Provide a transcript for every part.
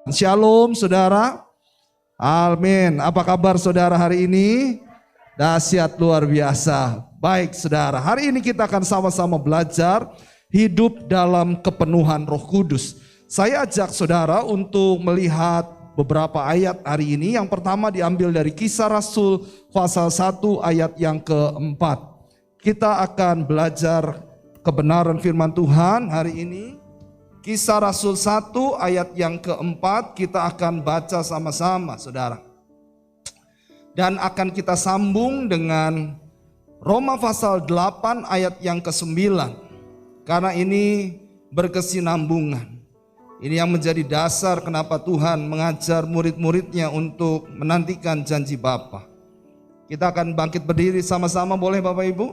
Shalom saudara. Amin. Apa kabar saudara hari ini? Dahsyat luar biasa. Baik saudara, hari ini kita akan sama-sama belajar hidup dalam kepenuhan Roh Kudus. Saya ajak saudara untuk melihat beberapa ayat hari ini. Yang pertama diambil dari Kisah Rasul pasal 1 ayat yang keempat. Kita akan belajar kebenaran firman Tuhan hari ini. Kisah Rasul 1 ayat yang keempat kita akan baca sama-sama saudara. Dan akan kita sambung dengan Roma pasal 8 ayat yang ke-9. Karena ini berkesinambungan. Ini yang menjadi dasar kenapa Tuhan mengajar murid-muridnya untuk menantikan janji Bapa. Kita akan bangkit berdiri sama-sama, boleh Bapak Ibu?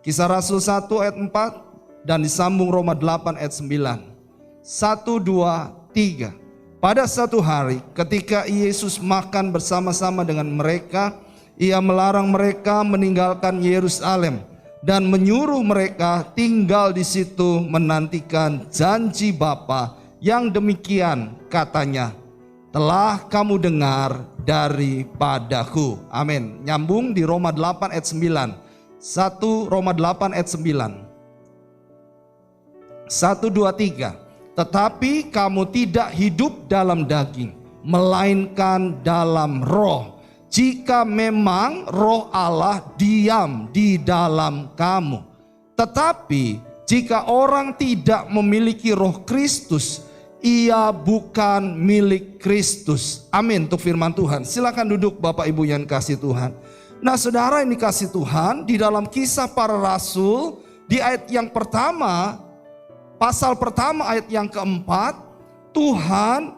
Kisah Rasul 1 ayat 4 dan disambung Roma 8 ayat 9. 1, 2, 3. Pada satu hari ketika Yesus makan bersama-sama dengan mereka, ia melarang mereka meninggalkan Yerusalem dan menyuruh mereka tinggal di situ menantikan janji Bapa yang demikian katanya, telah kamu dengar daripadaku. Amin. Nyambung di Roma 8 ayat 9. 1 Roma 8 ayat 9. 1, 2, 3. Tetapi kamu tidak hidup dalam daging, melainkan dalam roh. Jika memang roh Allah diam di dalam kamu. Tetapi jika orang tidak memiliki roh Kristus, ia bukan milik Kristus. Amin untuk firman Tuhan. Silakan duduk Bapak Ibu yang kasih Tuhan. Nah saudara ini kasih Tuhan, di dalam Kisah Para Rasul, di ayat yang pertama, pasal pertama ayat yang keempat, Tuhan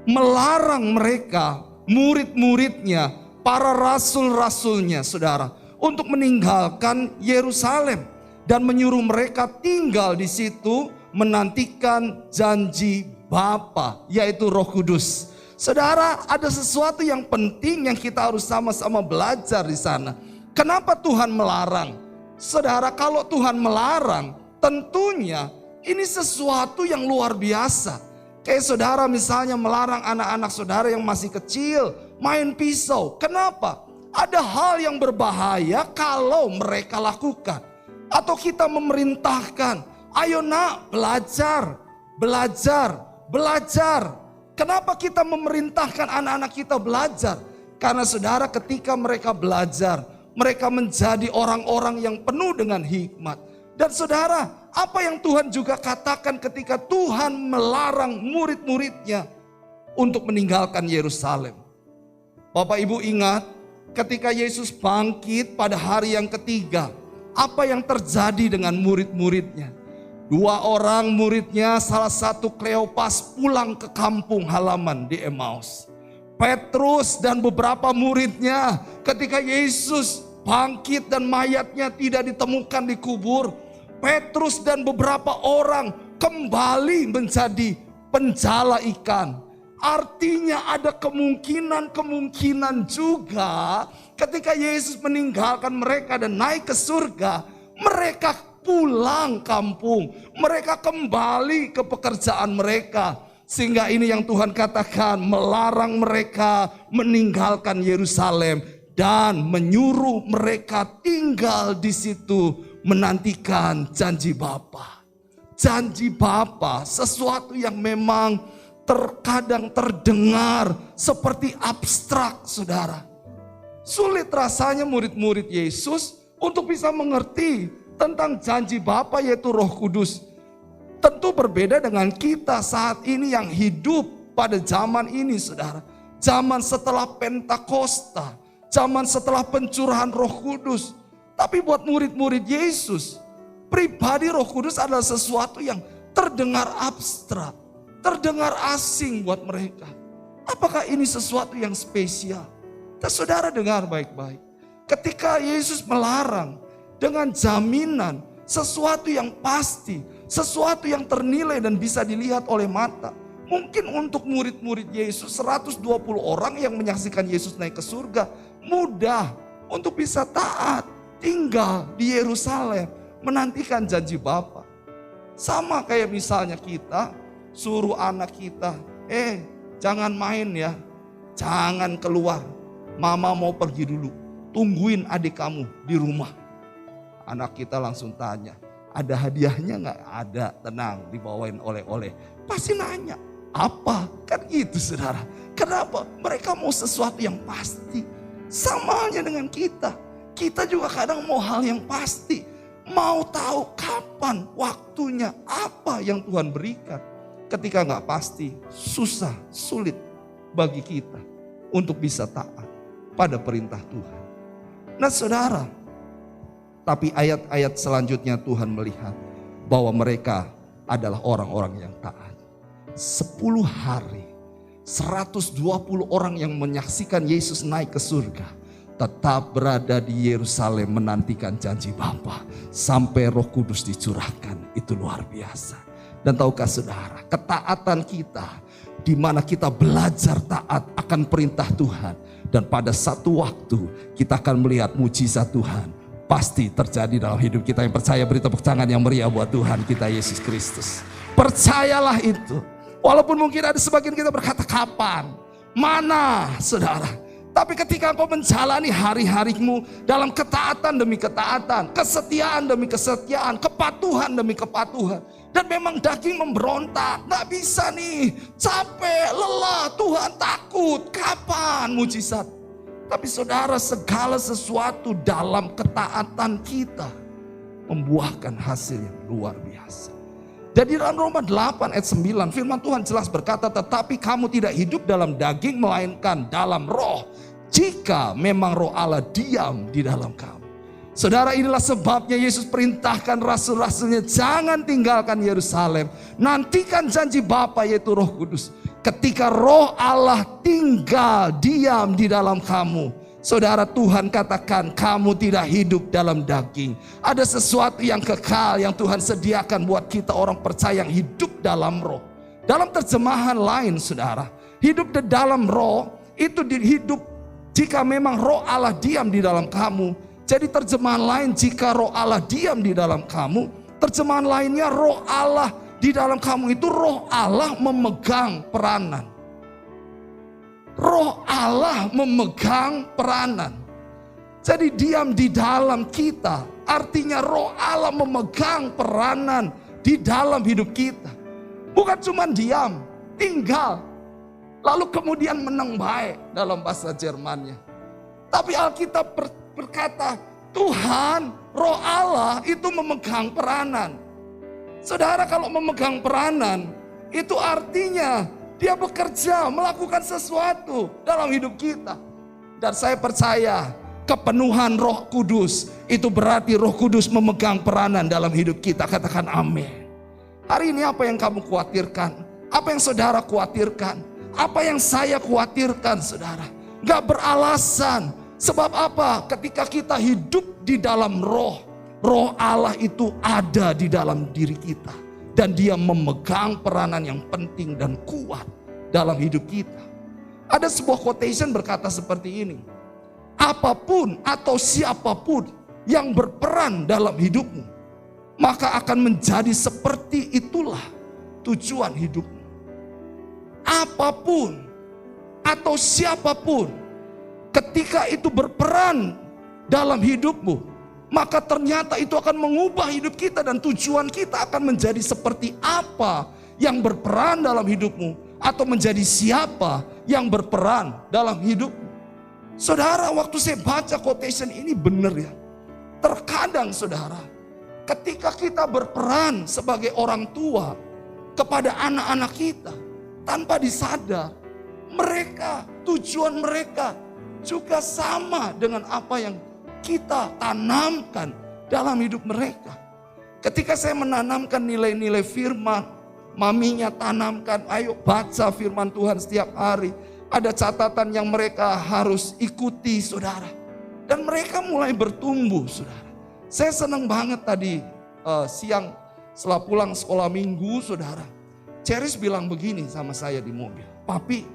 melarang mereka, murid-muridnya, para rasul-rasulnya saudara, untuk meninggalkan Yerusalem dan menyuruh mereka tinggal di situ menantikan janji Bapa, yaitu Roh Kudus. Saudara, ada sesuatu yang penting yang kita harus sama-sama belajar di sana. Kenapa Tuhan melarang? Saudara, kalau Tuhan melarang, tentunya ini sesuatu yang luar biasa. Kayak saudara misalnya melarang anak-anak saudara yang masih kecil main pisau. Kenapa? Ada hal yang berbahaya kalau mereka lakukan. Atau kita memerintahkan, ayo nak belajar, belajar, belajar. Kenapa kita memerintahkan anak-anak kita belajar? Karena saudara ketika mereka belajar, mereka menjadi orang-orang yang penuh dengan hikmat. Dan saudara, apa yang Tuhan juga katakan ketika Tuhan melarang murid-muridnya untuk meninggalkan Yerusalem. Bapak Ibu ingat ketika Yesus bangkit pada hari yang ketiga, apa yang terjadi dengan murid-muridnya? 2 orang muridnya, salah satu Kleopas pulang ke kampung halaman di Emmaus. Petrus dan beberapa muridnya ketika Yesus bangkit dan mayatnya tidak ditemukan di kubur, Petrus dan beberapa orang kembali menjadi penjala ikan. Artinya ada kemungkinan juga ketika Yesus meninggalkan mereka dan naik ke surga, mereka pulang kampung, mereka kembali ke pekerjaan mereka. Sehingga ini yang Tuhan katakan, melarang mereka meninggalkan Yerusalem dan menyuruh mereka tinggal di situ menantikan janji Bapa. Janji Bapa sesuatu yang memang terkadang terdengar seperti abstrak saudara. Sulit rasanya murid-murid Yesus untuk bisa mengerti tentang janji Bapa yaitu Roh Kudus. Tentu berbeda dengan kita saat ini yang hidup pada zaman ini saudara. Zaman setelah Pentakosta, zaman setelah pencurahan Roh Kudus. Tapi buat murid-murid Yesus, pribadi Roh Kudus adalah sesuatu yang terdengar abstrak, terdengar asing buat mereka. Apakah ini sesuatu yang spesial? Dan saudara dengar baik-baik. Ketika Yesus melarang dengan jaminan sesuatu yang pasti, sesuatu yang ternilai dan bisa dilihat oleh mata. Mungkin untuk murid-murid Yesus 120 orang yang menyaksikan Yesus naik ke surga, mudah untuk bisa taat. Tinggal di Yerusalem menantikan janji Bapa. Sama kayak misalnya kita suruh anak kita, jangan main ya. Jangan keluar. Mama mau pergi dulu. Tungguin adik kamu di rumah. Anak kita langsung tanya, ada hadiahnya nggak? Ada, tenang, dibawain oleh-oleh. Pasti nanya, apa? Kan gitu saudara. Kenapa? Mereka mau sesuatu yang pasti. Sama halnya dengan kita. Kita juga kadang mau hal yang pasti. Mau tahu kapan, waktunya, apa yang Tuhan berikan. Ketika nggak pasti, susah, sulit bagi kita untuk bisa taat pada perintah Tuhan. Nah saudara, tapi ayat-ayat selanjutnya Tuhan melihat bahwa mereka adalah orang-orang yang taat. 10 hari, 120 orang yang menyaksikan Yesus naik ke surga tetap berada di Yerusalem menantikan janji Bapa sampai Roh Kudus dicurahkan. Itu luar biasa. Dan tahukah saudara, ketaatan kita di mana kita belajar taat akan perintah Tuhan, dan pada satu waktu kita akan melihat mujizat Tuhan pasti terjadi dalam hidup kita. Yang percaya beri tepuk tangan yang meriah buat Tuhan kita Yesus Kristus. Percayalah itu. Walaupun mungkin ada sebagian kita berkata kapan, mana saudara. Tapi ketika engkau menjalani hari-harimu dalam ketaatan demi ketaatan, kesetiaan demi kesetiaan, kepatuhan demi kepatuhan, dan memang daging memberontak, gak bisa nih, capek, lelah, Tuhan takut, kapan mujizat? Tapi saudara, segala sesuatu dalam ketaatan kita membuahkan hasil yang luar biasa. Jadi dalam Roma 8 ayat 9 firman Tuhan jelas berkata, tetapi kamu tidak hidup dalam daging melainkan dalam roh, jika memang roh Allah diam di dalam kamu. Saudara, inilah sebabnya Yesus perintahkan rasul-rasulnya, jangan tinggalkan Yerusalem, nantikan janji Bapa yaitu Roh Kudus. Ketika roh Allah tinggal diam di dalam kamu, saudara, Tuhan katakan kamu tidak hidup dalam daging. Ada sesuatu yang kekal yang Tuhan sediakan buat kita orang percaya yang hidup dalam roh. Dalam terjemahan lain saudara, hidup di dalam roh itu hidup jika memang roh Allah diam di dalam kamu. Jadi terjemahan lain, jika roh Allah diam di dalam kamu. Terjemahan lainnya, roh Allah di dalam kamu itu roh Allah memegang peranan. Roh Allah memegang peranan. Jadi diam di dalam kita, artinya roh Allah memegang peranan di dalam hidup kita. Bukan cuma diam, tinggal. Lalu kemudian menang baik dalam bahasa Jermannya. Tapi Alkitab berkata, Tuhan, roh Allah itu memegang peranan. Saudara, kalau memegang peranan, itu artinya dia bekerja, melakukan sesuatu dalam hidup kita. Dan saya percaya kepenuhan Roh Kudus itu berarti Roh Kudus memegang peranan dalam hidup kita. Katakan amin. Hari ini apa yang kamu khawatirkan? Apa yang saudara khawatirkan? Apa yang saya khawatirkan saudara? Gak beralasan. Sebab apa? Ketika kita hidup di dalam roh, roh Allah itu ada di dalam diri kita. Dan dia memegang peranan yang penting dan kuat dalam hidup kita. Ada sebuah quotation berkata seperti ini. Apapun atau siapapun yang berperan dalam hidupmu, maka akan menjadi seperti itulah tujuan hidupmu. Apapun atau siapapun ketika itu berperan dalam hidupmu, maka ternyata itu akan mengubah hidup kita dan tujuan kita akan menjadi seperti apa yang berperan dalam hidupmu atau menjadi siapa yang berperan dalam hidupmu. Saudara, waktu saya baca quotation ini benar ya. Terkadang saudara, ketika kita berperan sebagai orang tua kepada anak-anak kita tanpa disadar, mereka, tujuan mereka juga sama dengan apa yang kita tanamkan dalam hidup mereka. Ketika saya menanamkan nilai-nilai firman, maminya tanamkan, ayo baca firman Tuhan setiap hari. Ada catatan yang mereka harus ikuti saudara. Dan mereka mulai bertumbuh saudara. Saya senang banget tadi siang setelah pulang sekolah minggu saudara. Ceris bilang begini sama saya di mobil. Papi,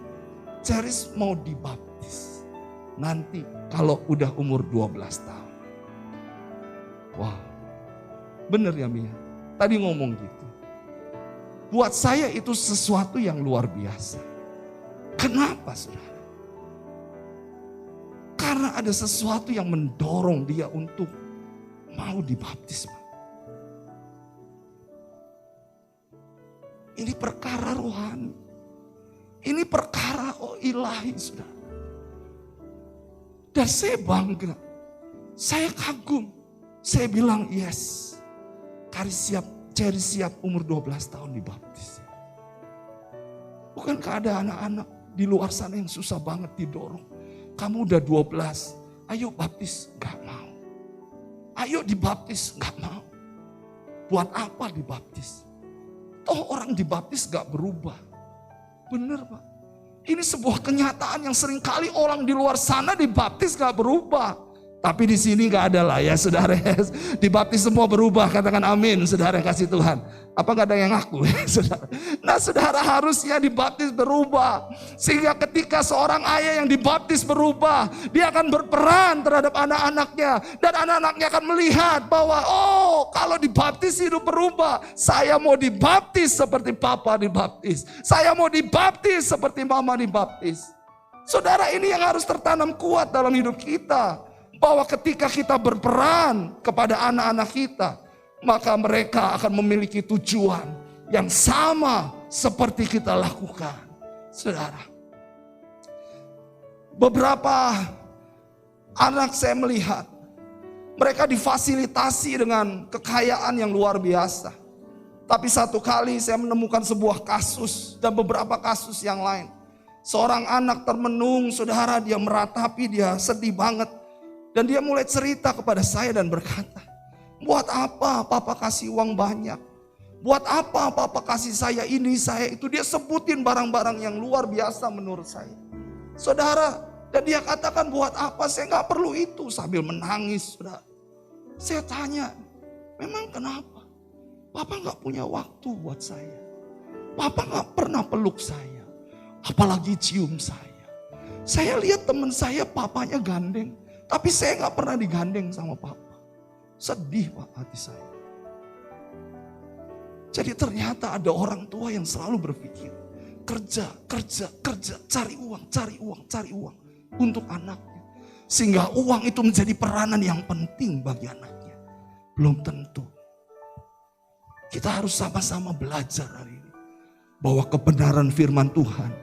Ceris mau dibaptis nanti kalau udah umur 12 tahun. Wah, bener ya Mia? Tadi ngomong gitu. Buat saya itu sesuatu yang luar biasa. Kenapa saudara? Karena ada sesuatu yang mendorong dia untuk mau dibaptis. Ini perkara rohani. Ini perkara ilahi, saudara. Dan saya bangga. Saya kagum. Saya bilang yes. Cherry siap umur 12 tahun dibaptis. Bukankah ada anak-anak di luar sana yang susah banget didorong. Kamu udah 12, ayo baptis, gak mau. Ayo dibaptis, gak mau. Buat apa dibaptis? Toh orang dibaptis gak berubah. Bener Pak. Ini sebuah kenyataan yang seringkali orang di luar sana dibaptis gak berubah. Tapi di sini gak ada lah ya saudara. Dibaptis semua berubah, katakan amin saudara yang kasih Tuhan. Apa gak ada yang ngaku saudara? Nah saudara harusnya dibaptis berubah. Sehingga ketika seorang ayah yang dibaptis berubah, dia akan berperan terhadap anak-anaknya. Dan anak-anaknya akan melihat bahwa oh kalau dibaptis hidup berubah. Saya mau dibaptis seperti papa dibaptis. Saya mau dibaptis seperti mama dibaptis. Saudara, ini yang harus tertanam kuat dalam hidup kita. Bahwa ketika kita berperan kepada anak-anak kita, maka mereka akan memiliki tujuan yang sama seperti kita lakukan. Saudara, beberapa anak saya melihat, mereka difasilitasi dengan kekayaan yang luar biasa. Tapi satu kali saya menemukan sebuah kasus dan beberapa kasus yang lain. Seorang anak termenung, saudara, dia meratapi, dia sedih banget. Dan dia mulai cerita kepada saya dan berkata, buat apa papa kasih uang banyak? Buat apa papa kasih saya ini, saya itu? Dia sebutin barang-barang yang luar biasa menurut saya. Saudara, dan dia katakan buat apa, saya gak perlu itu. Sambil menangis, saudara. Saya tanya, memang kenapa? Papa gak punya waktu buat saya. Papa gak pernah peluk saya. Apalagi cium saya. Saya lihat teman saya papanya gandeng. Tapi saya gak pernah digandeng sama papa. Sedih Pak hati saya. Jadi ternyata ada orang tua yang selalu berpikir. Kerja, cari uang untuk anaknya. Sehingga uang itu menjadi peranan yang penting bagi anaknya. Belum tentu. Kita harus sama-sama belajar hari ini. Bahwa kebenaran firman Tuhan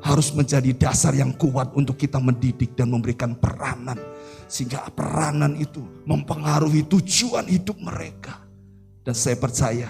harus menjadi dasar yang kuat untuk kita mendidik dan memberikan peranan. Sehingga peranan itu mempengaruhi tujuan hidup mereka. Dan saya percaya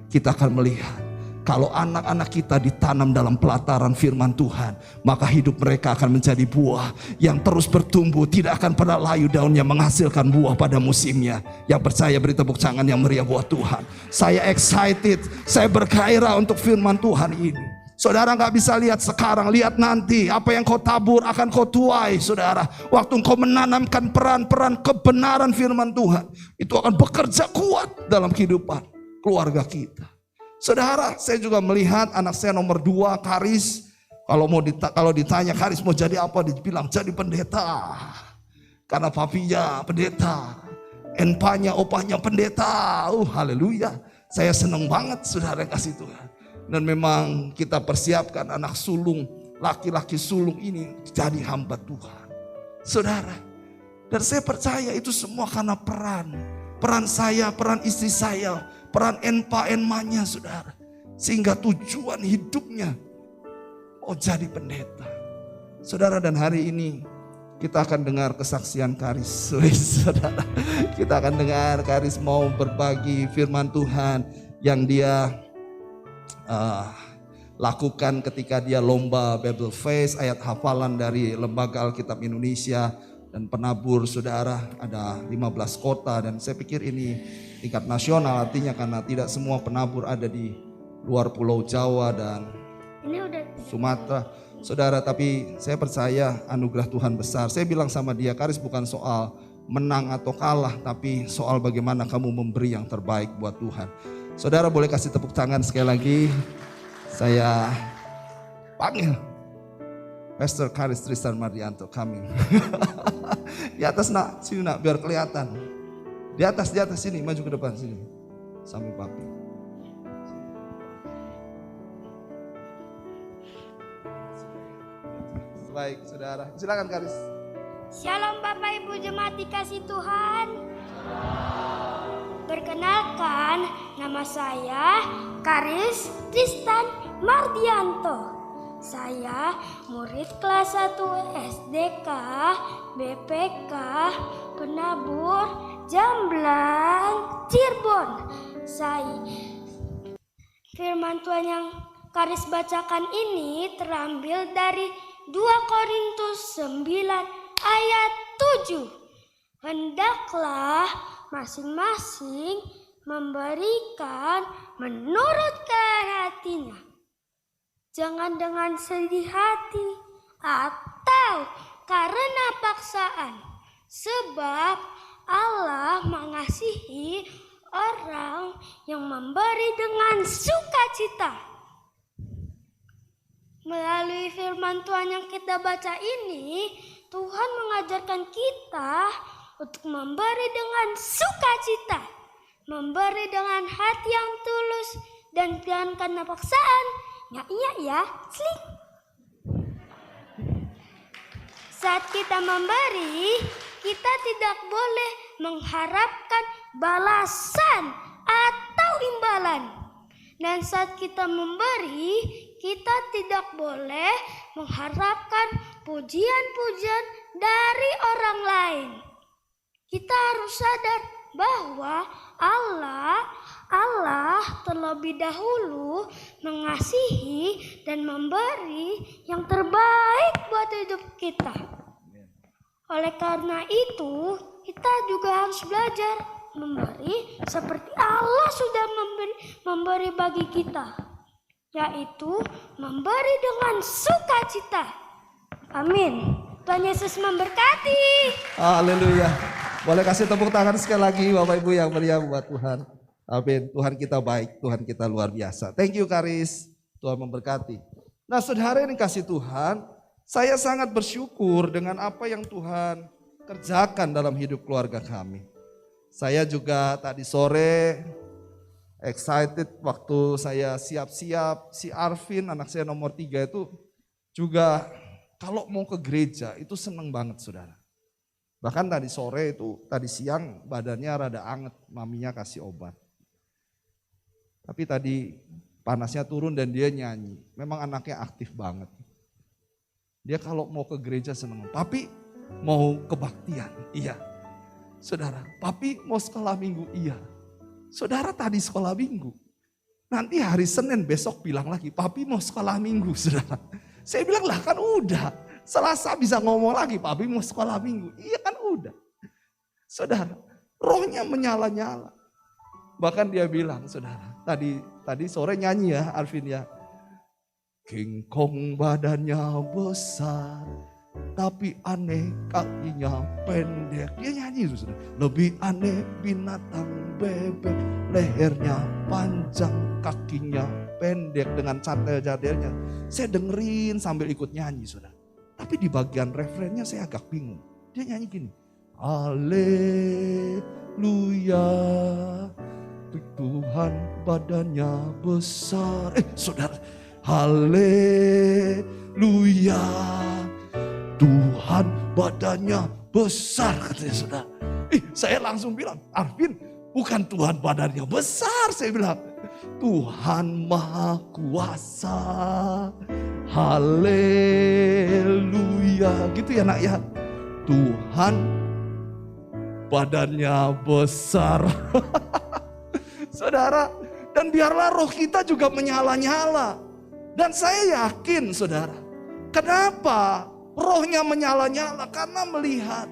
kita akan melihat kalau anak-anak kita ditanam dalam pelataran firman Tuhan, maka hidup mereka akan menjadi buah yang terus bertumbuh, tidak akan pernah layu daunnya, menghasilkan buah pada musimnya. Yang percaya beri tepuk tangan yang meriah buat Tuhan. Saya excited, saya bergairah untuk firman Tuhan ini. Saudara gak bisa lihat sekarang, lihat nanti. Apa yang kau tabur akan kau tuai, saudara. Waktu kau menanamkan peran-peran kebenaran firman Tuhan, itu akan bekerja kuat dalam kehidupan keluarga kita. Saudara, saya juga melihat anak saya nomor 2, Karis. Kalau ditanya Karis mau jadi apa, dibilang jadi pendeta. Karena papinya pendeta, enpanya, opahnya pendeta. Haleluya. Saya senang banget saudara kasih Tuhan. Dan memang kita persiapkan anak sulung, laki-laki sulung ini jadi hamba Tuhan. Saudara, dan saya percaya itu semua karena peran saya, peran istri saya, peran enpa-enmanya saudara. Sehingga tujuan hidupnya jadi pendeta. Saudara, dan hari ini kita akan dengar kesaksian Karis. Saudara, kita akan dengar Karis mau berbagi firman Tuhan yang dia lakukan ketika dia lomba Bible Fest, ayat hafalan dari Lembaga Alkitab Indonesia dan penabur saudara ada 15 kota, dan saya pikir ini tingkat nasional, artinya karena tidak semua penabur ada di luar Pulau Jawa dan Sumatera saudara, tapi saya percaya anugerah Tuhan besar. Saya bilang sama dia, Karis, bukan soal menang atau kalah, tapi soal bagaimana kamu memberi yang terbaik buat Tuhan. Saudara boleh kasih tepuk tangan sekali lagi. Saya panggil Pastor Karis Tristan Mardianto coming. Di atas nak, sini nak biar kelihatan. Di atas sini, maju ke depan sini. Sambil papi. Baik saudara, silakan Karis. Shalom Bapak Ibu jemaat dikasih Tuhan. Perkenalkan, nama saya Karis Tristan Mardianto. Saya murid kelas 1 SDK BPK Penabur Jamblang Cirebon. Firman Tuhan yang Karis bacakan ini terambil dari 2 Korintus 9 ayat 7. Hendaklah masing-masing memberikan menurut hatinya. Jangan dengan sedih hati atau karena paksaan. Sebab Allah mengasihi orang yang memberi dengan sukacita. Melalui firman Tuhan yang kita baca ini, Tuhan mengajarkan kita untuk memberi dengan sukacita, memberi dengan hati yang tulus dan jangan karena paksaan. Ya, sling. Saat kita memberi, kita tidak boleh mengharapkan balasan atau imbalan. Dan saat kita memberi, kita tidak boleh mengharapkan pujian-pujian dari orang lain. Kita harus sadar bahwa Allah terlebih dahulu mengasihi dan memberi yang terbaik buat hidup kita. Oleh karena itu, kita juga harus belajar memberi seperti Allah sudah memberi bagi kita, yaitu memberi dengan sukacita. Amin. Tuhan Yesus memberkati. Haleluya. Boleh kasih tepuk tangan sekali lagi Bapak Ibu yang meriah buat Tuhan. Amin. Tuhan kita baik, Tuhan kita luar biasa. Thank you Karis. Tuhan memberkati. Nah saudara yang dikasih Tuhan, saya sangat bersyukur dengan apa yang Tuhan kerjakan dalam hidup keluarga kami. Saya juga tadi sore excited waktu saya siap-siap, si Arvin anak saya nomor 3 itu juga kalau mau ke gereja itu seneng banget saudara. Bahkan tadi sore itu, tadi siang badannya rada anget, maminya kasih obat. Tapi tadi panasnya turun dan dia nyanyi, memang anaknya aktif banget. Dia kalau mau ke gereja seneng, papi mau kebaktian, iya. Saudara, papi mau sekolah minggu, iya. Saudara tadi sekolah minggu, nanti hari Senin besok bilang lagi, papi mau sekolah minggu saudara. Saya bilang lah kan udah. Selasa bisa ngomong lagi, papi mau sekolah minggu. Iya kan udah. Saudara, rohnya menyala-nyala. Bahkan dia bilang, saudara, tadi sore nyanyi ya Arvin ya. King Kong badannya besar, tapi aneh kakinya pendek. Dia nyanyi itu saudara. Lebih aneh binatang bebek, lehernya panjang, kakinya pendek dengan cadel-cadelnya. Saya dengerin sambil ikut nyanyi saudara. Tapi di bagian refrennya saya agak bingung. Dia nyanyi gini. Haleluya, Tuhan badannya besar. Saudara, haleluya, Tuhan badannya besar katanya saudara. Saya langsung bilang, Arvin bukan Tuhan badannya besar. Saya bilang, Tuhan Maha Kuasa. Haleluya, gitu ya nak ya. Tuhan badannya besar. Saudara, dan biarlah roh kita juga menyala-nyala. Dan saya yakin saudara, kenapa rohnya menyala-nyala? Karena melihat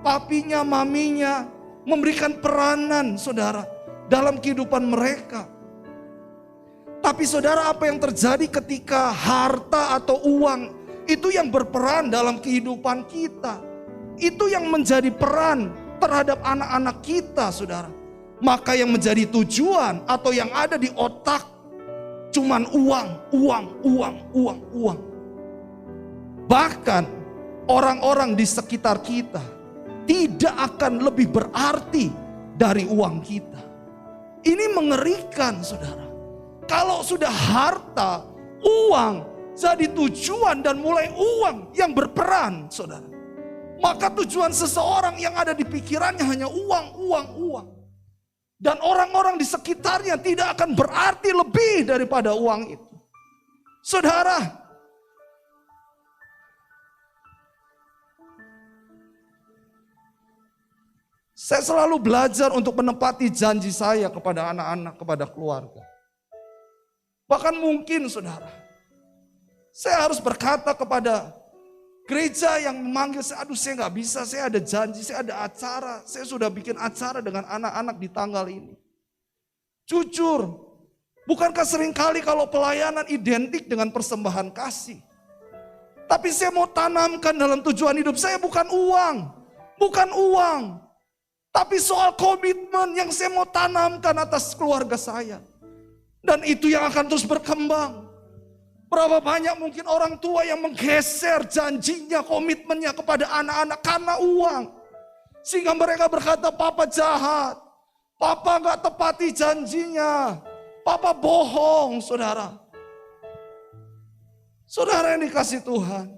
papinya, maminya memberikan peranan saudara dalam kehidupan mereka. Tapi saudara, apa yang terjadi ketika harta atau uang itu yang berperan dalam kehidupan kita? Itu yang menjadi peran terhadap anak-anak kita saudara. Maka yang menjadi tujuan atau yang ada di otak cuman uang. Bahkan orang-orang di sekitar kita tidak akan lebih berarti dari uang kita. Ini mengerikan saudara. Kalau sudah harta, uang jadi tujuan dan mulai uang yang berperan, saudara. Maka tujuan seseorang yang ada di pikirannya hanya uang, uang, uang. Dan orang-orang di sekitarnya tidak akan berarti lebih daripada uang itu. Saudara, saya selalu belajar untuk menepati janji saya kepada anak-anak, kepada keluarga. Bahkan mungkin saudara, saya harus berkata kepada gereja yang memanggil saya, aduh saya nggak bisa, saya ada janji, saya ada acara, saya sudah bikin acara dengan anak-anak di tanggal ini. Jujur, bukankah seringkali kalau pelayanan identik dengan persembahan kasih? Tapi saya mau tanamkan dalam tujuan hidup saya bukan uang. Tapi soal komitmen yang saya mau tanamkan atas keluarga saya. Dan itu yang akan terus berkembang. Berapa banyak mungkin orang tua yang menggeser janjinya, komitmennya kepada anak-anak karena uang. Sehingga mereka berkata, papa jahat. Papa gak tepati janjinya. Papa bohong, saudara. Saudara yang dikasih Tuhan.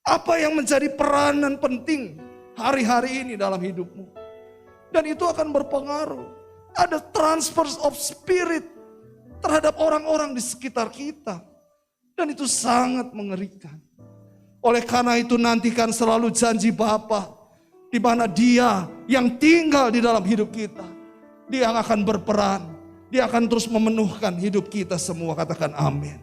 Apa yang menjadi peranan penting hari-hari ini dalam hidupmu? Dan itu akan berpengaruh. Ada transfer of spirit terhadap orang-orang di sekitar kita. Dan itu sangat mengerikan. Oleh karena itu nantikan selalu janji Bapa, di mana Dia yang tinggal di dalam hidup kita. Dia yang akan berperan. Dia akan terus memenuhkan hidup kita semua. Katakan amin.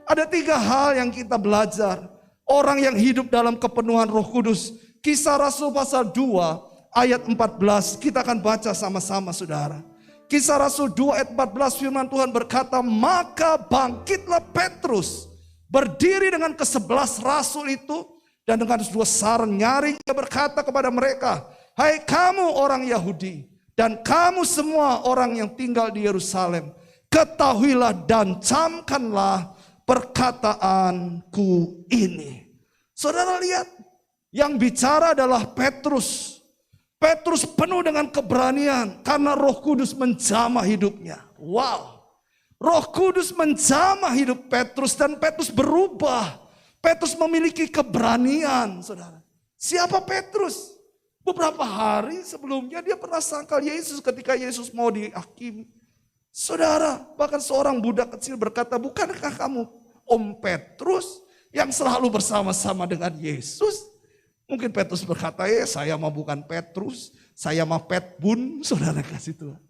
Ada 3 hal yang kita belajar. Orang yang hidup dalam kepenuhan Roh Kudus. Kisah Rasul pasal 2 ayat 14. Kita akan baca sama-sama saudara. Kisah Rasul 2 ayat 14 firman Tuhan berkata, maka bangkitlah Petrus, berdiri dengan ke-11 rasul itu, dan dengan 2 saran nyaring ia berkata kepada mereka, hai kamu orang Yahudi, dan kamu semua orang yang tinggal di Yerusalem, ketahuilah dan camkanlah perkataanku ini. Saudara lihat, yang bicara adalah Petrus. Petrus penuh dengan keberanian karena Roh Kudus menjamah hidupnya. Wow. Roh Kudus menjamah hidup Petrus dan Petrus berubah. Petrus memiliki keberanian, saudara. Siapa Petrus? Beberapa hari sebelumnya dia pernah sangkal Yesus ketika Yesus mau dihakimi. Saudara, bahkan seorang budak kecil berkata, bukankah kamu Om Petrus yang selalu bersama-sama dengan Yesus? Mungkin Petrus berkata, saya mah bukan Petrus, saya mah Petbun, saudara kasih Tuhan.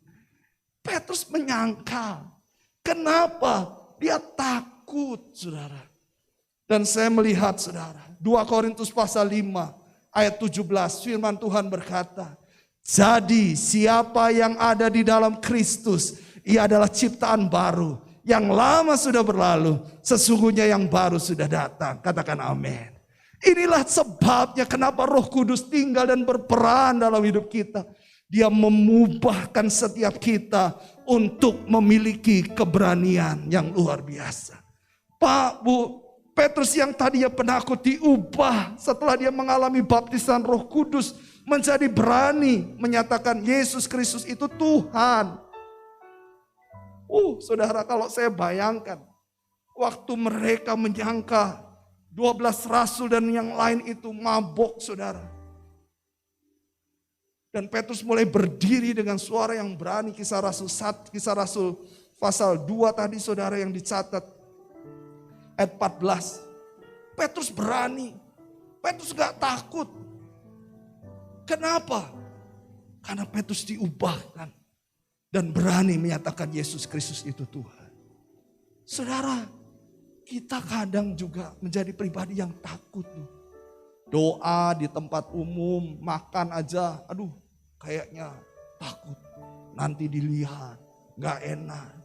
Petrus menyangkal. Kenapa? Dia takut, saudara. Dan saya melihat, saudara, 2 Korintus pasal 5 ayat 17, firman Tuhan berkata, jadi siapa yang ada di dalam Kristus, ia adalah ciptaan baru. Yang lama sudah berlalu, sesungguhnya yang baru sudah datang. Katakan amin. Inilah sebabnya kenapa Roh Kudus tinggal dan berperan dalam hidup kita. Dia memubahkan setiap kita untuk memiliki keberanian yang luar biasa. Pak, Bu, Petrus yang tadinya penakut diubah setelah dia mengalami baptisan Roh Kudus menjadi berani menyatakan Yesus Kristus itu Tuhan. Saudara, kalau saya bayangkan waktu mereka menyangka 12 rasul dan yang lain itu mabok, saudara. Dan Petrus mulai berdiri dengan suara yang berani. Kisah Rasul pasal 2 tadi saudara yang dicatat. Ayat 14. Petrus berani. Petrus gak takut. Kenapa? Karena Petrus diubahkan. Dan berani menyatakan Yesus Kristus itu Tuhan. Saudara, kita kadang juga menjadi pribadi yang takut. Doa di tempat umum, makan aja, aduh kayaknya takut. Nanti dilihat, gak enak.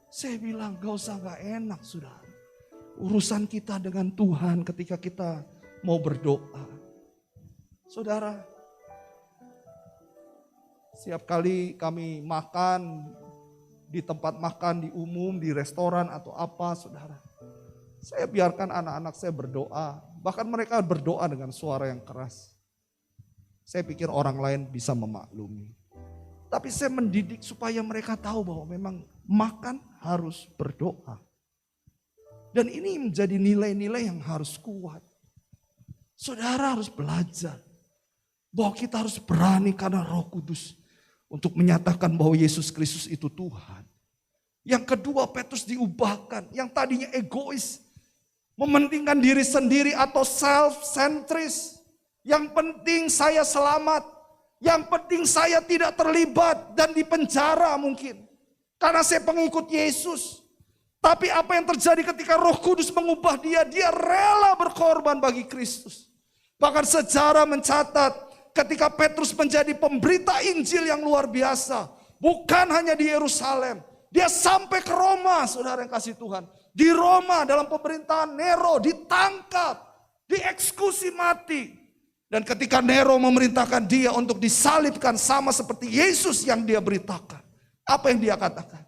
Saya bilang gak usah gak enak saudara. Urusan kita dengan Tuhan ketika kita mau berdoa. Saudara, setiap kali kami makan di tempat makan di umum, di restoran atau apa saudara. Saya biarkan anak-anak saya berdoa. Bahkan mereka berdoa dengan suara yang keras. Saya pikir orang lain bisa memaklumi. Tapi saya mendidik supaya mereka tahu bahwa memang makan harus berdoa. Dan ini menjadi nilai-nilai yang harus kuat. Saudara harus belajar bahwa kita harus berani karena Roh Kudus untuk menyatakan bahwa Yesus Kristus itu Tuhan. Yang kedua, Petrus diubahkan. Yang tadinya egois, mementingkan diri sendiri atau self-centris. Yang penting saya selamat. Yang penting saya tidak terlibat dan dipenjara mungkin. Karena saya pengikut Yesus. Tapi apa yang terjadi ketika Roh Kudus mengubah dia? Dia rela berkorban bagi Kristus. Bahkan sejarah mencatat ketika Petrus menjadi pemberita Injil yang luar biasa. Bukan hanya di Yerusalem. Dia sampai ke Roma, saudara yang kasih Tuhan. Di Roma dalam pemerintahan Nero ditangkap, dieksekusi mati. Dan ketika Nero memerintahkan dia untuk disalibkan sama seperti Yesus yang dia beritakan. Apa yang dia katakan?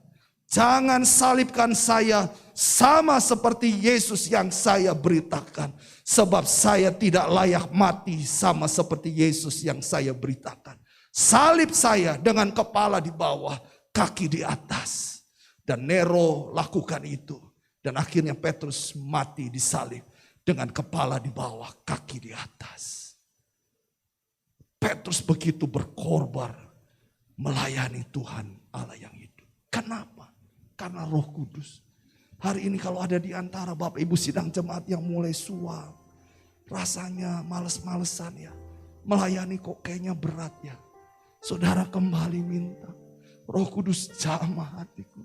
Jangan salibkan saya sama seperti Yesus yang saya beritakan. Sebab saya tidak layak mati sama seperti Yesus yang saya beritakan. Salib saya dengan kepala di bawah, kaki di atas. Dan Nero lakukan itu. Dan akhirnya Petrus mati disalib dengan kepala di bawah, kaki di atas. Petrus begitu berkorban melayani Tuhan Allah yang hidup. Kenapa? Karena Roh Kudus. Hari ini kalau ada di antara Bapak Ibu sidang jemaat yang mulai suam, rasanya males-malesan ya, melayani kok kayaknya berat ya. Saudara kembali minta, Roh Kudus jamah hatiku.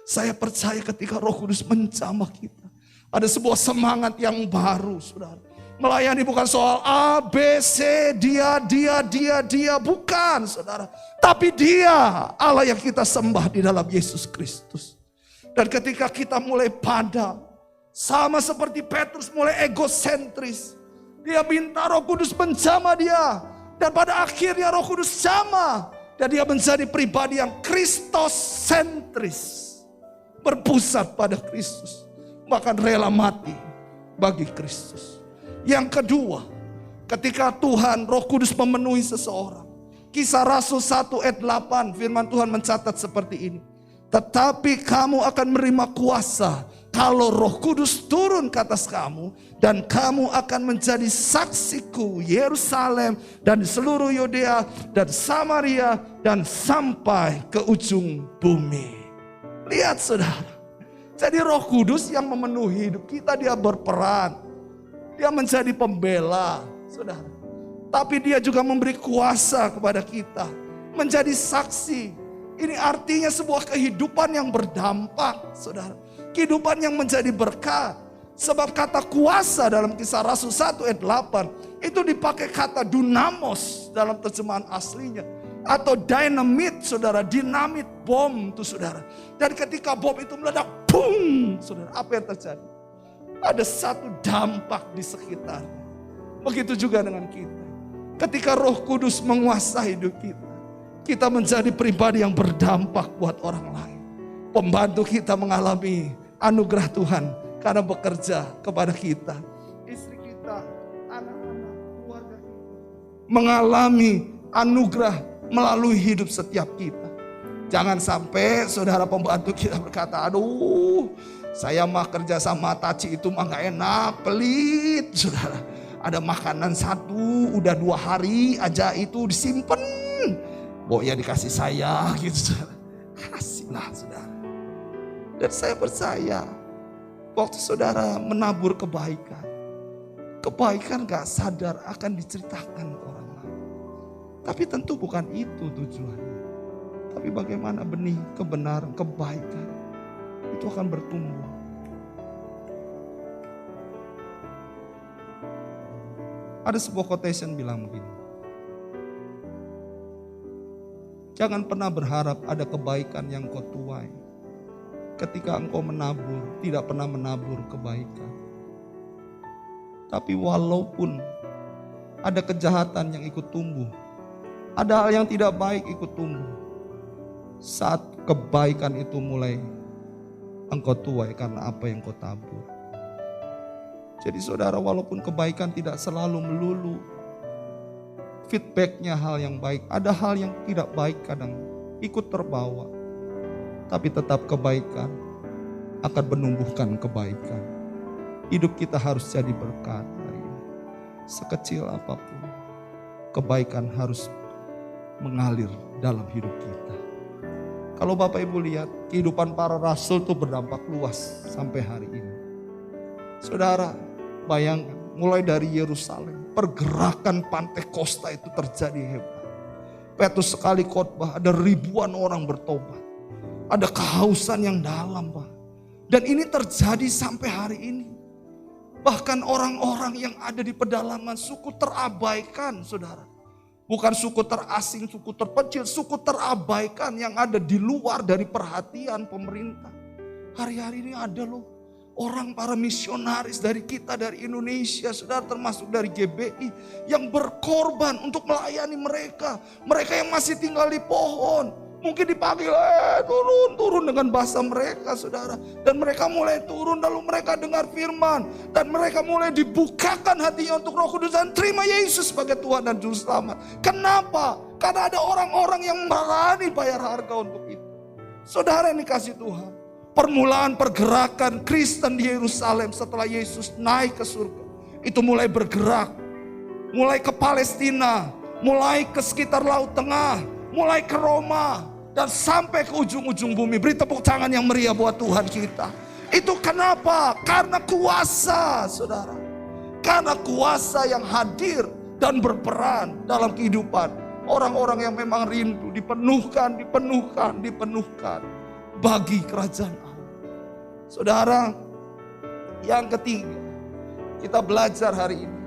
Saya percaya ketika Roh Kudus menjamah kita, ada sebuah semangat yang baru, saudara. Melayani bukan soal A, B, C, dia, bukan saudara. Tapi dia, Allah yang kita sembah di dalam Yesus Kristus. Dan ketika kita mulai padam, sama seperti Petrus mulai egosentris. Dia minta Roh Kudus menjamah dia. Dan pada akhirnya Roh Kudus jamah. Dan dia menjadi pribadi yang Kristosentris. Berpusat pada Kristus. Bahkan rela mati bagi Kristus. Yang kedua, ketika Tuhan Roh Kudus memenuhi seseorang. Kisah Rasul 1 ayat 8 firman Tuhan mencatat seperti ini. Tetapi kamu akan menerima kuasa kalau Roh Kudus turun ke atas kamu. Dan kamu akan menjadi saksiku Yerusalem dan di seluruh Yudea dan Samaria dan sampai ke ujung bumi. Lihat saudara, jadi Roh Kudus yang memenuhi hidup kita, dia berperan. Dia menjadi pembela, saudara. Tapi dia juga memberi kuasa kepada kita. Menjadi saksi. Ini artinya sebuah kehidupan yang berdampak, saudara. Kehidupan yang menjadi berkat. Sebab kata kuasa dalam Kisah Rasul 1 ayat 8. Itu dipakai kata dunamos dalam terjemahan aslinya. Atau dynamite, saudara. Dinamit, bom itu saudara. Dan ketika bom itu meledak, boom, saudara. Apa yang terjadi? Ada satu dampak di sekitar. Begitu juga dengan kita. Ketika Roh Kudus menguasai hidup kita. Kita menjadi pribadi yang berdampak buat orang lain. Pembantu kita mengalami anugerah Tuhan. Karena bekerja kepada kita. Istri kita, anak-anak, keluarga kita. Mengalami anugerah melalui hidup setiap kita. Jangan sampai saudara pembantu kita berkata, aduh saya mah kerja sama Taci itu mah gak enak, pelit. Saudara, ada makanan satu, udah 2 hari aja itu disimpan. Ya dikasih saya gitu saudara. Kasihlah saudara. Dan saya percaya, waktu saudara menabur kebaikan, kebaikan gak sadar akan diceritakan ke orang lain. Tapi tentu bukan itu tujuannya. Tapi bagaimana benih kebenaran, kebaikan itu akan bertumbuh. Ada sebuah quotation bilang begini. Jangan pernah berharap ada kebaikan yang kau tuai. Ketika engkau menabur, tidak pernah menabur kebaikan. Tapi walaupun ada kejahatan yang ikut tumbuh, ada hal yang tidak baik ikut tumbuh. Saat kebaikan itu mulai engkau tuai karena apa yang kau tabur. Jadi saudara, walaupun kebaikan tidak selalu melulu feedbacknya hal yang baik, ada hal yang tidak baik kadang ikut terbawa. Tapi tetap kebaikan akan menumbuhkan kebaikan. hidup kita harus jadi berkat hari ini. Sekecil apapun, kebaikan harus mengalir dalam hidup kita. Kalau Bapak Ibu lihat, kehidupan para rasul itu berdampak luas sampai hari ini. Saudara, bayangkan mulai dari Yerusalem, pergerakan Pantekosta itu terjadi hebat. Petrus sekali khotbah, ada ribuan orang bertobat. Ada kehausan yang dalam, Pak. Dan ini terjadi sampai hari ini. Bahkan orang-orang yang ada di pedalaman suku terabaikan, saudara. Bukan suku terasing, suku terpencil, suku terabaikan yang ada di luar dari perhatian pemerintah. Hari-hari ini ada loh orang para misionaris dari kita, dari Indonesia, saudara, termasuk dari GBI yang berkorban untuk melayani mereka. Mereka yang masih tinggal di pohon. Mungkin dipanggil, turun dengan bahasa mereka, saudara. Dan mereka mulai turun, lalu mereka dengar firman. Dan mereka mulai dibukakan hatinya untuk Roh Kudus dan terima Yesus sebagai Tuhan dan Juru Selamat. Kenapa? Karena ada orang-orang yang berani bayar harga untuk itu. Saudara yang dikasih Tuhan, permulaan pergerakan Kristen di Yerusalem setelah Yesus naik ke surga, itu mulai bergerak. Mulai ke Palestina, mulai ke sekitar Laut Tengah, mulai ke Roma, dan sampai ke ujung-ujung bumi. Beri tepuk tangan yang meriah buat Tuhan kita. Itu kenapa? Karena kuasa, saudara. Karena kuasa yang hadir dan berperan dalam kehidupan orang-orang yang memang rindu dipenuhkan bagi kerajaan Allah. Saudara, yang ketiga, kita belajar hari ini.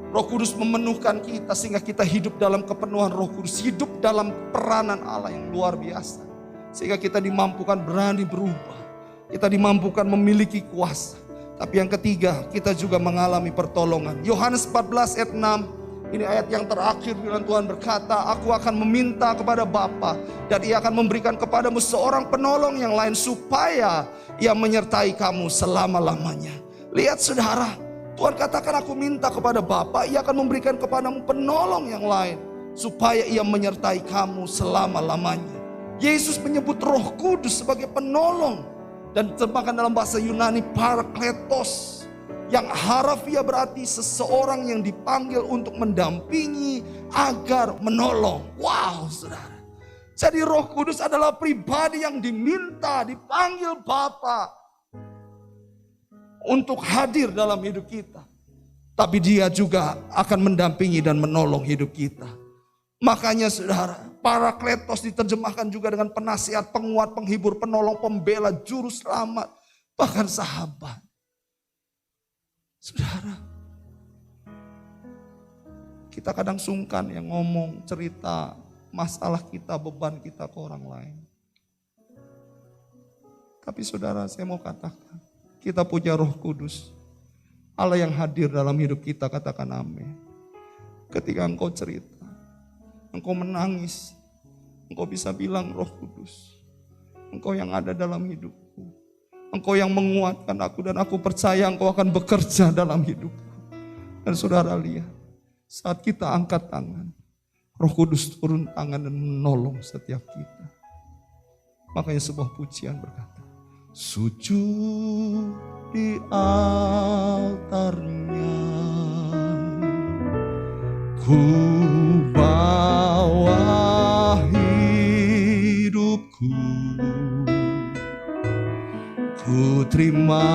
Roh Kudus memenuhkan kita sehingga kita hidup dalam kepenuhan Roh Kudus. Hidup dalam peranan Allah yang luar biasa. Sehingga kita dimampukan berani berubah. Kita dimampukan memiliki kuasa. Tapi yang ketiga, kita juga mengalami pertolongan. Yohanes 14 ayat 6. Ini ayat yang terakhir, firman Tuhan berkata, aku akan meminta kepada Bapa dan Ia akan memberikan kepadamu seorang penolong yang lain supaya Ia menyertai kamu selama-lamanya. Lihat saudara, Tuhan katakan aku minta kepada Bapa, Ia akan memberikan kepadamu penolong yang lain supaya Ia menyertai kamu selama-lamanya. Yesus menyebut Roh Kudus sebagai penolong dan diterjemahkan dalam bahasa Yunani Parakletos, yang harafiah berarti seseorang yang dipanggil untuk mendampingi agar menolong. Wow, saudara. Jadi Roh Kudus adalah pribadi yang diminta, dipanggil Bapa untuk hadir dalam hidup kita. Tapi Dia juga akan mendampingi dan menolong hidup kita. Makanya saudara, Parakletos diterjemahkan juga dengan penasihat, penguat, penghibur, penolong, pembela, juru selamat, bahkan sahabat. Saudara, kita kadang sungkan yang ngomong, cerita masalah kita, beban kita ke orang lain. Tapi saudara, saya mau katakan, kita punya Roh Kudus, Allah yang hadir dalam hidup kita, katakan amin. Ketika engkau cerita, engkau menangis, engkau bisa bilang Roh Kudus, engkau yang ada dalam hidupku, engkau yang menguatkan aku dan aku percaya engkau akan bekerja dalam hidupku. Dan saudara lihat, saat kita angkat tangan, Roh Kudus turun tangan dan menolong setiap kita. Makanya sebuah pujian berkata, sujud di altarnya, ku bawa hidupku, ku terima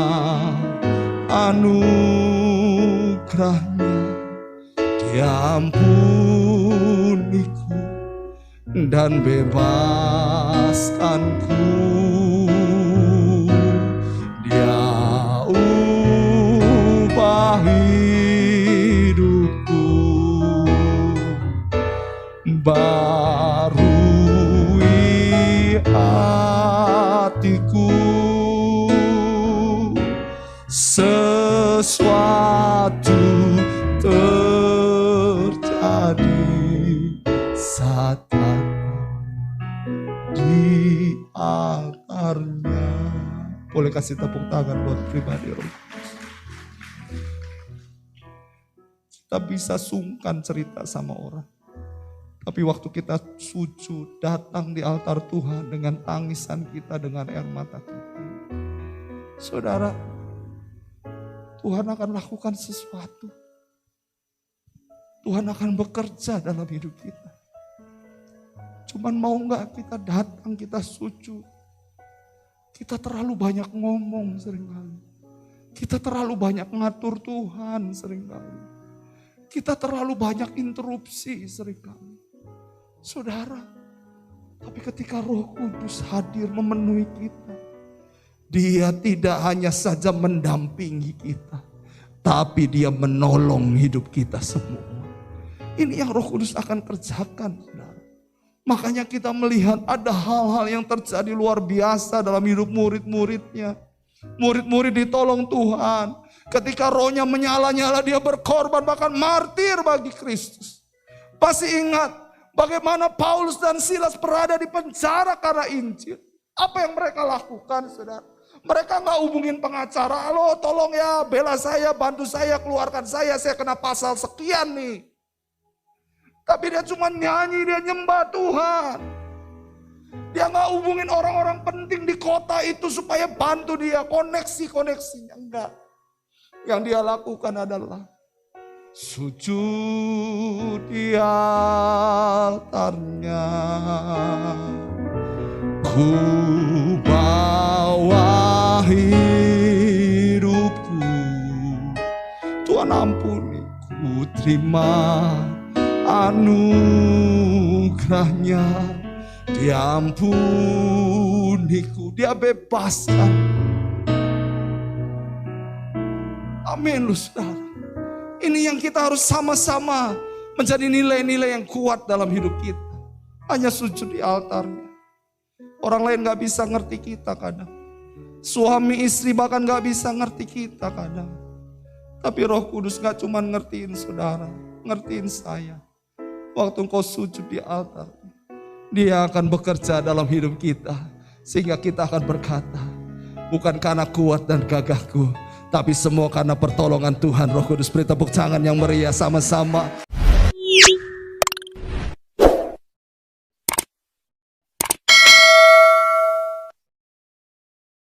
anugerahnya, diampuniku dan bebaskanku. Barui hatiku, sesuatu terjadi saat di altarnya. Boleh kasih tepuk tangan buat pribadi Roh Kudus. Kita bisa sungkan cerita sama orang, tapi waktu kita sujud, datang di altar Tuhan dengan tangisan kita, dengan air mata kita, saudara, Tuhan akan lakukan sesuatu. Tuhan akan bekerja dalam hidup kita. Cuman mau nggak kita datang, kita sujud. Kita terlalu banyak ngomong seringkali. Kita terlalu banyak ngatur Tuhan seringkali. Kita terlalu banyak interupsi seringkali. Saudara, tapi ketika Roh Kudus hadir memenuhi kita, Dia tidak hanya saja mendampingi kita, tapi Dia menolong hidup kita semua. Ini yang Roh Kudus akan kerjakan, saudara. Makanya kita melihat ada hal-hal yang terjadi luar biasa dalam hidup murid-muridnya. Murid-murid ditolong Tuhan. Ketika rohnya menyala-nyala, dia berkorban, bahkan martir bagi Kristus. Pasti ingat bagaimana Paulus dan Silas berada di penjara karena Injil. Apa yang mereka lakukan, saudara? Mereka nggak hubungin pengacara, halo tolong ya bela saya, bantu saya, keluarkan saya kena pasal sekian nih. Tapi dia cuma nyanyi, dia nyembah Tuhan. Dia nggak hubungin orang-orang penting di kota itu supaya bantu dia, koneksi-koneksinya, enggak. Yang dia lakukan adalah sujud di altarnya. Ku bawa hidupku, Tuhan ampuni, ku terima anugerahnya. Dia ampuniku, Dia bebaskan. Amin lu saudara. Ini yang kita harus sama-sama menjadi nilai-nilai yang kuat dalam hidup kita. Hanya sujud di altarnya. Orang lain gak bisa ngerti kita kadang. Suami istri bahkan gak bisa ngerti kita kadang. Tapi Roh Kudus gak cuma ngertiin saudara, ngertiin saya. Waktu engkau sujud di altar, Dia akan bekerja dalam hidup kita. Sehingga kita akan berkata, bukan karena kuat dan gagahku, tapi semua karena pertolongan Tuhan. Roh Kudus, beri tepuk tangan yang meriah sama-sama.